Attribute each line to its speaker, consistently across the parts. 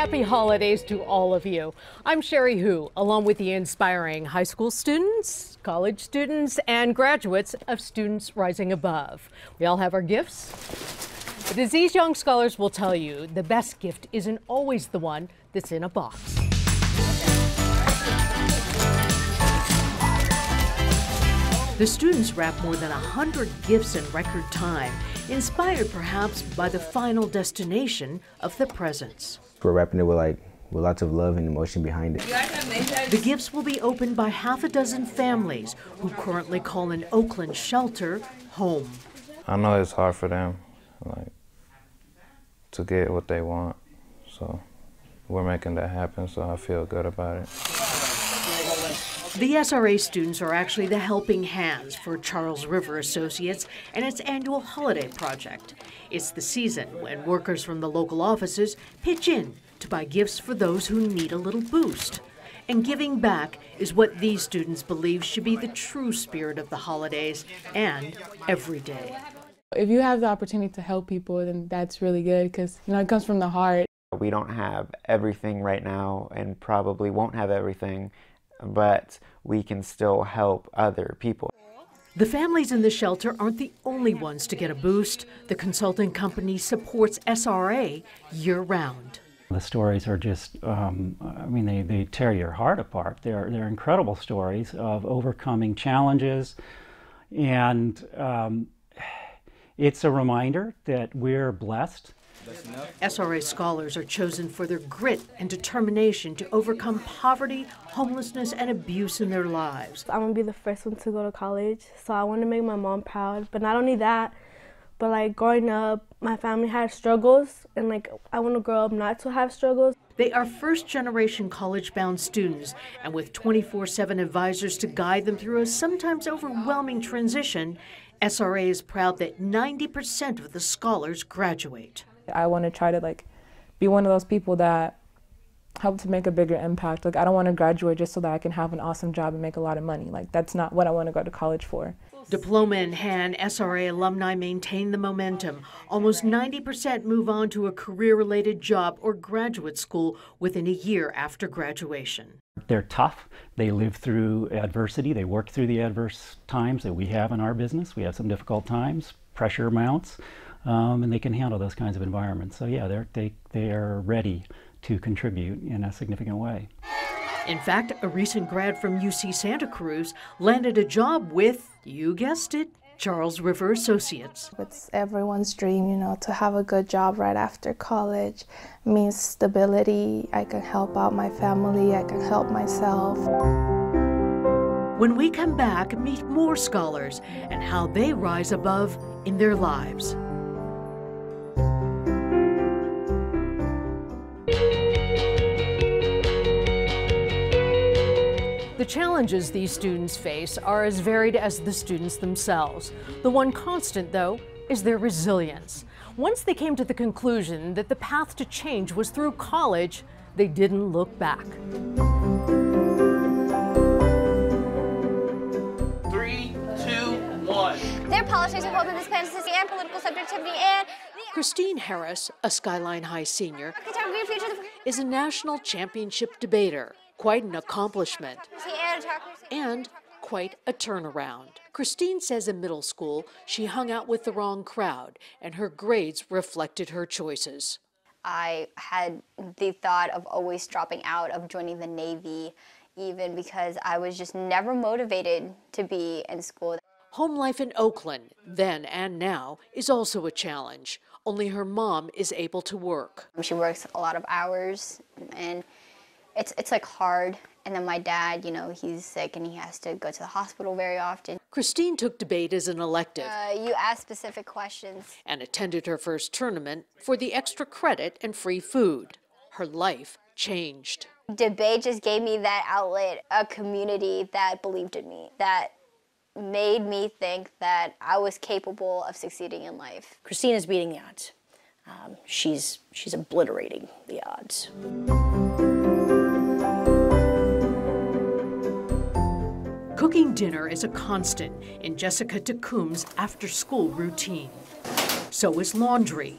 Speaker 1: Happy holidays to all of you. I'm Sherry Hu, along with the inspiring high school students, college students, and graduates of Students Rising Above. We all have our gifts. But as these young scholars will tell you, the best gift isn't always the one that's in a box. The students wrapped more than 100 gifts in record time, inspired perhaps by the final destination of the presents.
Speaker 2: We're wrapping it with lots of love and emotion behind it.
Speaker 1: The gifts will be opened by half a dozen families who currently call an Oakland shelter home.
Speaker 3: I know it's hard for them, to get what they want, so we're making that happen, so I feel good about it.
Speaker 1: The SRA students are actually the helping hands for Charles River Associates and its annual holiday project. It's the season when workers from the local offices pitch in to buy gifts for those who need a little boost. And giving back is what these students believe should be the true spirit of the holidays and every day.
Speaker 4: If you have the opportunity to help people, then that's really good because, it comes from the heart.
Speaker 5: We don't have everything right now and probably won't have everything, but we can still help other people.
Speaker 1: The families in the shelter aren't the only ones to get a boost. The consulting company supports SRA year-round.
Speaker 6: The stories are just, they tear your heart apart. They're incredible stories of overcoming challenges, and it's a reminder that we're blessed.
Speaker 1: SRA scholars are chosen for their grit and determination to overcome poverty, homelessness, and abuse in their lives.
Speaker 7: I'm going to be the first one to go to college, so I want to make my mom proud. But not only that, but growing up, my family had struggles, and I want to grow up not to have struggles.
Speaker 1: They are first-generation college-bound students, and with 24/7 advisors to guide them through a sometimes overwhelming transition, SRA is proud that 90% of the scholars graduate.
Speaker 4: I want to try to be one of those people that help to make a bigger impact. I don't want to graduate just so that I can have an awesome job and make a lot of money. That's not what I want to go to college for.
Speaker 1: Diploma in hand, SRA alumni maintain the momentum. Almost 90% move on to a career-related job or graduate school within a year after graduation.
Speaker 6: They're tough. They live through adversity. They work through the adverse times that we have in our business. We have some difficult times, pressure mounts, and they can handle those kinds of environments. So yeah, they are ready to contribute in a significant way.
Speaker 1: In fact, a recent grad from UC Santa Cruz landed a job with, you guessed it, Charles River Associates.
Speaker 8: It's everyone's dream, to have a good job right after college. It means stability. I can help out my family. I can help myself.
Speaker 1: When we come back, meet more scholars and how they rise above in their lives. The challenges these students face are as varied as the students themselves. The one constant, though, is their resilience. Once they came to the conclusion that the path to change was through college, they didn't look back.
Speaker 9: 3, 2, 1.
Speaker 10: Their politics of open dispensity and political subjectivity and...
Speaker 1: Christine Harris, a Skyline High senior, is a national championship debater. Quite an accomplishment, and quite a turnaround. Christine says in middle school, she hung out with the wrong crowd, and her grades reflected her choices.
Speaker 10: I had the thought of always dropping out of joining the Navy, even because I was just never motivated to be in school.
Speaker 1: Home life in Oakland, then and now, is also a challenge. Only her mom is able to work.
Speaker 10: She works a lot of hours, and it's hard. And then my dad, he's sick and he has to go to the hospital very often.
Speaker 1: Christine took debate as an elective.
Speaker 10: You ask specific questions.
Speaker 1: And attended her first tournament for the extra credit and free food. Her life changed.
Speaker 10: Debate just gave me that outlet, a community that believed in me, that made me think that I was capable of succeeding in life.
Speaker 11: Christine is beating the odds. She's obliterating the odds.
Speaker 1: Cooking dinner is a constant in Jessica Tecum's after-school routine. So is laundry.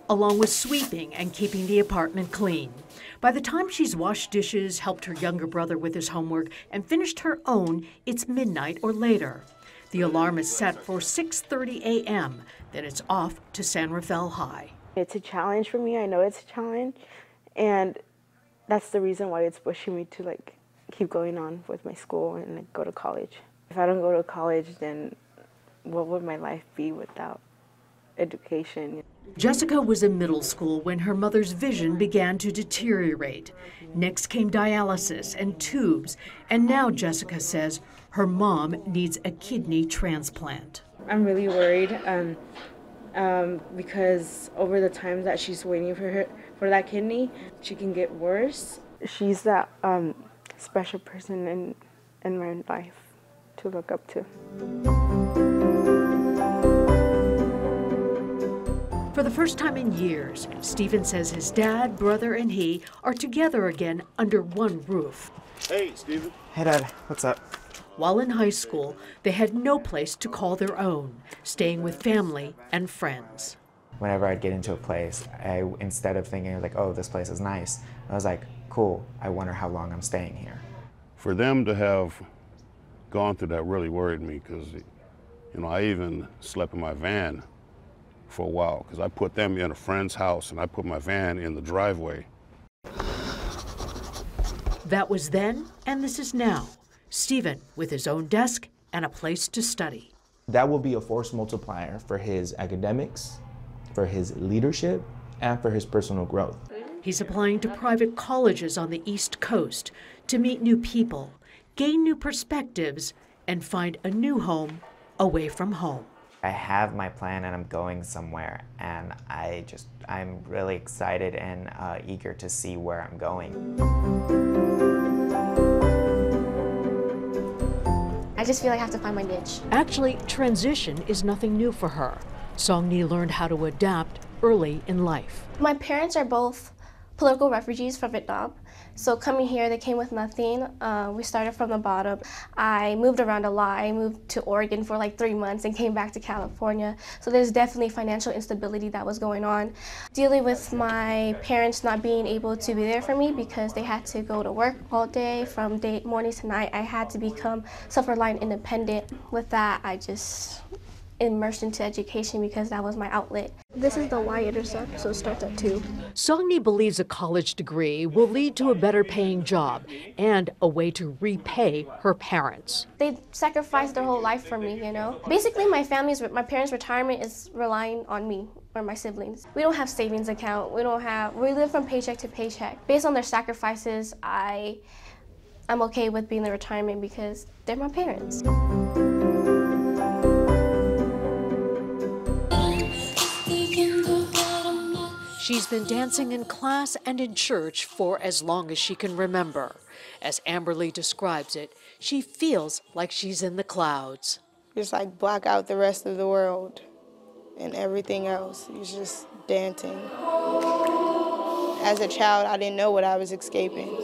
Speaker 1: along with sweeping and keeping the apartment clean. By the time she's washed dishes, helped her younger brother with his homework, and finished her own, it's midnight or later. The alarm is set for 6:30 a.m., then it's off to San Rafael High.
Speaker 12: It's a challenge for me. I know it's a challenge, and that's the reason why it's pushing me to keep going on with my school and go to college. If I don't go to college, then what would my life be without education?
Speaker 1: Jessica was in middle school when her mother's vision began to deteriorate. Next came dialysis and tubes, and now Jessica says her mom needs a kidney transplant.
Speaker 12: I'm really worried because over the time that she's waiting for that kidney, she can get worse. She's that special person in my life to look up to.
Speaker 1: For the first time in years, Stephen says his dad, brother, and he are together again under one roof.
Speaker 13: Hey, Stephen.
Speaker 5: Hey, Dad. What's up?
Speaker 1: While in high school, they had no place to call their own, staying with family and friends.
Speaker 5: Whenever I'd get into a place, instead of thinking oh, this place is nice, I was like, cool, I wonder how long I'm staying here.
Speaker 13: For them to have gone through that really worried me because, I even slept in my van for a while because I put them in a friend's house and I put my van in the driveway.
Speaker 1: That was then, and this is now. Stephen with his own desk and a place to study.
Speaker 14: That will be a force multiplier for his academics, for his leadership, and for his personal growth.
Speaker 1: He's applying to private colleges on the East Coast to meet new people, gain new perspectives, and find a new home away from home.
Speaker 5: I have my plan and I'm going somewhere, and I'm really excited and eager to see where I'm going.
Speaker 15: I just feel like I have to find my niche.
Speaker 1: Actually, transition is nothing new for her. Songni learned how to adapt early in life.
Speaker 15: My parents are both political refugees from Vietnam. So coming here, they came with nothing. We started from the bottom. I moved around a lot. I moved to Oregon for 3 months and came back to California. So there's definitely financial instability that was going on. Dealing with my parents not being able to be there for me because they had to go to work all day, from morning to night. I had to become self-reliant, independent. With that, I just immersed into education because that was my outlet. This is the y-intercept, so it starts at 2.
Speaker 1: Songni believes a college degree will lead to a better paying job and a way to repay her parents.
Speaker 15: They sacrificed their whole life for me, Basically, my parents' retirement is relying on me or my siblings. We don't have savings account. We live from paycheck to paycheck. Based on their sacrifices, I'm okay with being in retirement because they're my parents.
Speaker 1: She's been dancing in class and in church for as long as she can remember. As Amberly describes it, she feels like she's in the clouds.
Speaker 12: Just block out the rest of the world and everything else. You're just dancing. As a child, I didn't know what I was escaping.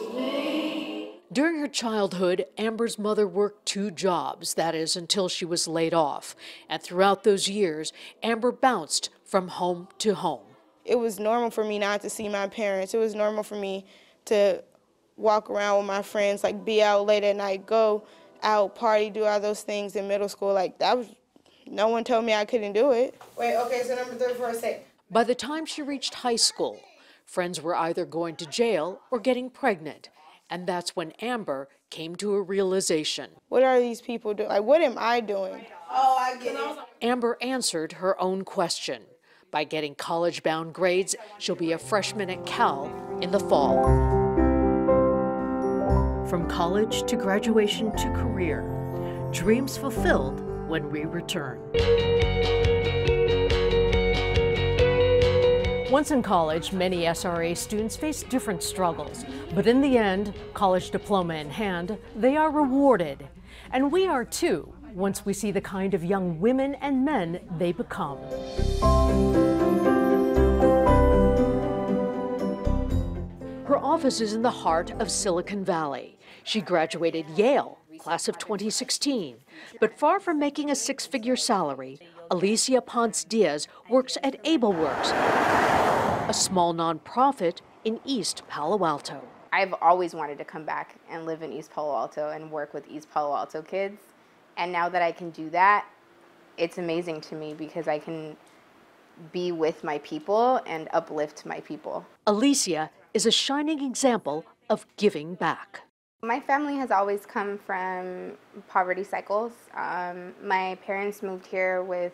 Speaker 1: During her childhood, Amber's mother worked 2 jobs, that is, until she was laid off. And throughout those years, Amber bounced from home to home.
Speaker 12: It was normal for me not to see my parents. It was normal for me to walk around with my friends, be out late at night, go out, party, do all those things in middle school. No one told me I couldn't do it. Wait, okay, so number 3 for a sec.
Speaker 1: By the time she reached high school, friends were either going to jail or getting pregnant. And that's when Amber came to a realization.
Speaker 12: What are these people doing? What am I doing? Oh, I get it.
Speaker 1: Amber answered her own question. By getting college-bound grades, she'll be a freshman at Cal in the fall. From college to graduation to career, dreams fulfilled when we return. Once in college, many SRA students face different struggles, but in the end, college diploma in hand, they are rewarded. And we are too, once we see the kind of young women and men they become. Her office is in the heart of Silicon Valley. She graduated Yale, class of 2016. But far from making a 6-figure salary, Alicia Ponce Diaz works at AbleWorks, a small nonprofit in East Palo Alto.
Speaker 16: I've always wanted to come back and live in East Palo Alto and work with East Palo Alto kids. And now that I can do that, it's amazing to me because I can be with my people and uplift my people.
Speaker 1: Alicia is a shining example of giving back.
Speaker 16: My family has always come from poverty cycles. My parents moved here with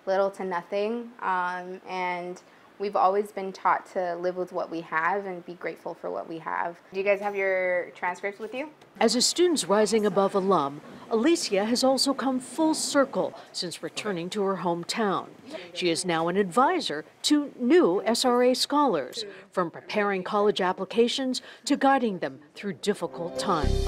Speaker 16: little to nothing, and we've always been taught to live with what we have and be grateful for what we have. Do you guys have your transcripts with you?
Speaker 1: As a Students Rising Above alum, Alicia has also come full circle since returning to her hometown. She is now an advisor to new SRA scholars, from preparing college applications to guiding them through difficult times.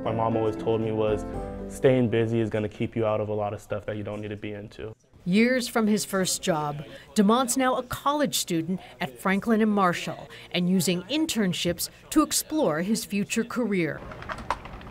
Speaker 17: My mom always told me was staying busy is going to keep you out of a lot of stuff that you don't need to be into.
Speaker 1: Years from his first job, DeMont's now a college student at Franklin and Marshall and using internships to explore his future career.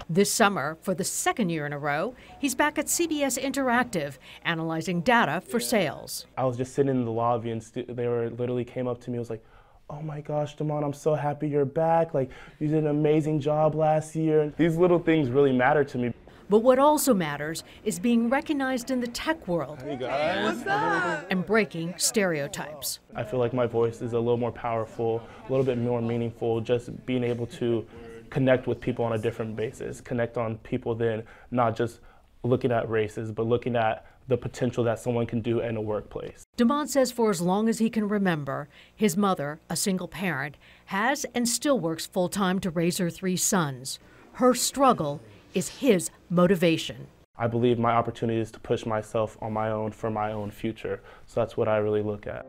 Speaker 1: This summer, for the second year in a row, he's back at CBS Interactive, analyzing data for sales.
Speaker 17: I was just sitting in the lobby and they literally came up to me and was like, "Oh my gosh, DeMont, I'm so happy you're back. Like, you did an amazing job last year." These little things really matter to me.
Speaker 1: But what also matters is being recognized in the tech world and breaking stereotypes.
Speaker 17: I feel like my voice is a little more powerful, a little bit more meaningful, just being able to connect with people on a different basis, connect on people then not just looking at races, but looking at the potential that someone can do in a workplace.
Speaker 1: DeMont says for as long as he can remember, his mother, a single parent, has and still works full-time to raise her 3 sons. Her struggle is his motivation.
Speaker 17: I believe my opportunity is to push myself on my own for my own future. So that's what I really look at.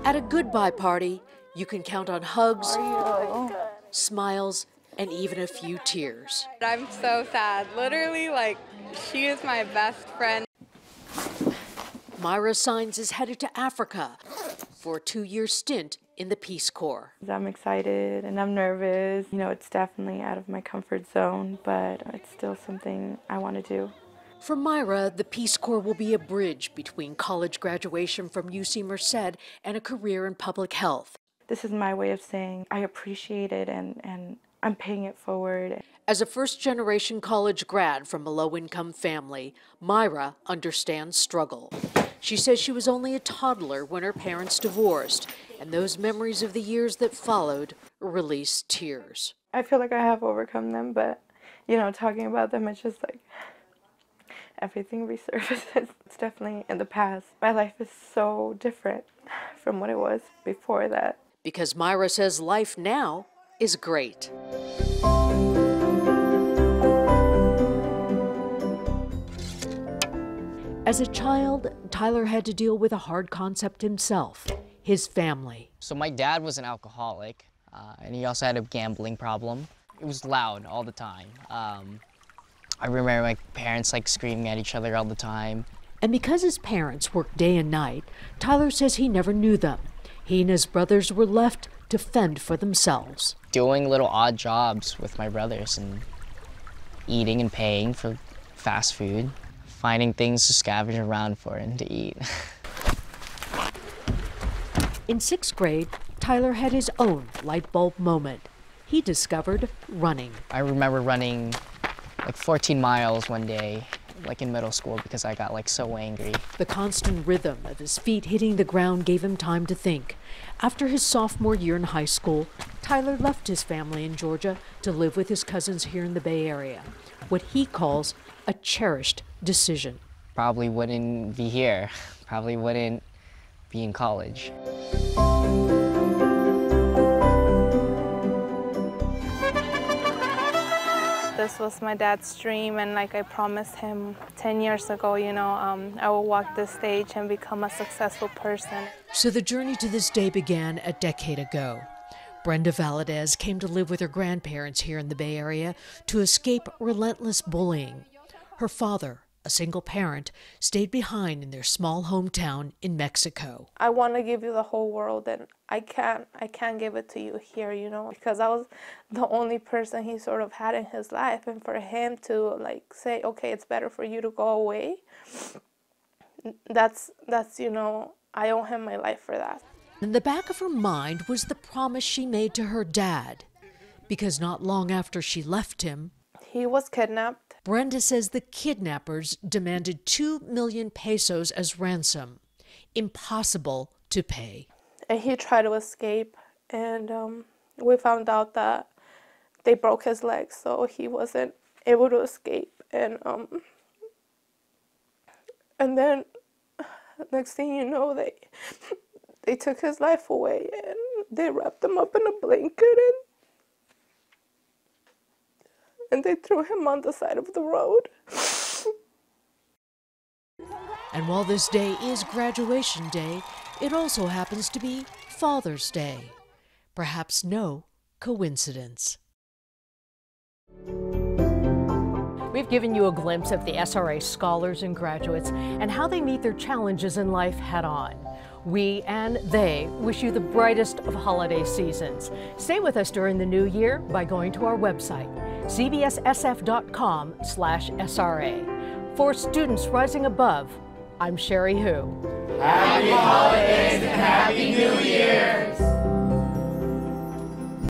Speaker 1: At a goodbye party, you can count on hugs, smiles, and even a few tears.
Speaker 18: I'm so sad. Literally, like, she is my best friend.
Speaker 1: Myra Signs is headed to Africa for a 2-year stint in the Peace Corps.
Speaker 19: I'm excited and I'm nervous. You know, it's definitely out of my comfort zone, but it's still something I want to do.
Speaker 1: For Myra, the Peace Corps will be a bridge between college graduation from UC Merced and a career in public health.
Speaker 19: This is my way of saying I appreciate it and I'm paying it forward.
Speaker 1: As a first-generation college grad from a low-income family, Myra understands struggle. She says she was only a toddler when her parents divorced, and those memories of the years that followed released tears.
Speaker 19: I feel like I have overcome them, but, you know, talking about them, it's just like everything resurfaces. It's definitely in the past. My life is so different from what it was before that.
Speaker 1: Because Myra says life now is great. As a child, Tyler had to deal with a hard concept himself, his family.
Speaker 20: So my dad was an alcoholic, and he also had a gambling problem. It was loud all the time. I remember my parents like screaming at each other all the time.
Speaker 1: And because his parents worked day and night, Tyler says he never knew them. He and his brothers were left to fend for themselves.
Speaker 20: Doing little odd jobs with my brothers and eating and paying for fast food. Finding things to scavenge around for and to eat.
Speaker 1: In 6th grade, Tyler had his own light bulb moment. He discovered running.
Speaker 20: I remember running like 14 miles one day, like in middle school, because I got like so angry.
Speaker 1: The constant rhythm of his feet hitting the ground gave him time to think. After his sophomore year in high school, Tyler left his family in Georgia to live with his cousins here in the Bay Area, what he calls a cherished decision.
Speaker 20: Probably wouldn't be here, probably wouldn't be in college.
Speaker 19: This was my dad's dream, and like I promised him 10 years ago, you know, I will walk this stage and become a successful person.
Speaker 1: So the journey to this day began a decade ago. Brenda Valadez came to live with her grandparents here in the Bay Area to escape relentless bullying. Her father, a single parent, stayed behind in their small hometown in Mexico.
Speaker 8: I want to give you the whole world, and I can't give it to you here, you know, because I was the only person he sort of had in his life, and for him to like say, okay, it's better for you to go away, that's you know, I owe him my life for that.
Speaker 1: In the back of her mind was the promise she made to her dad, because not long after she left him,
Speaker 8: he was kidnapped.
Speaker 1: Brenda says the kidnappers demanded 2 million pesos as ransom. Impossible to pay.
Speaker 8: And he tried to escape, and we found out that they broke his legs, so he wasn't able to escape. And then next thing you know, they took his life away, and they wrapped him up in a blanket, and they threw him on the side of the road.
Speaker 1: And while this day is graduation day, it also happens to be Father's Day. Perhaps no coincidence. We've given you a glimpse of the SRA scholars and graduates and how they meet their challenges in life head on. We and they wish you the brightest of holiday seasons. Stay with us during the new year by going to our website, cbssf.com/SRA. For Students Rising Above, I'm Sherry Hu.
Speaker 9: Happy holidays and Happy New Year's!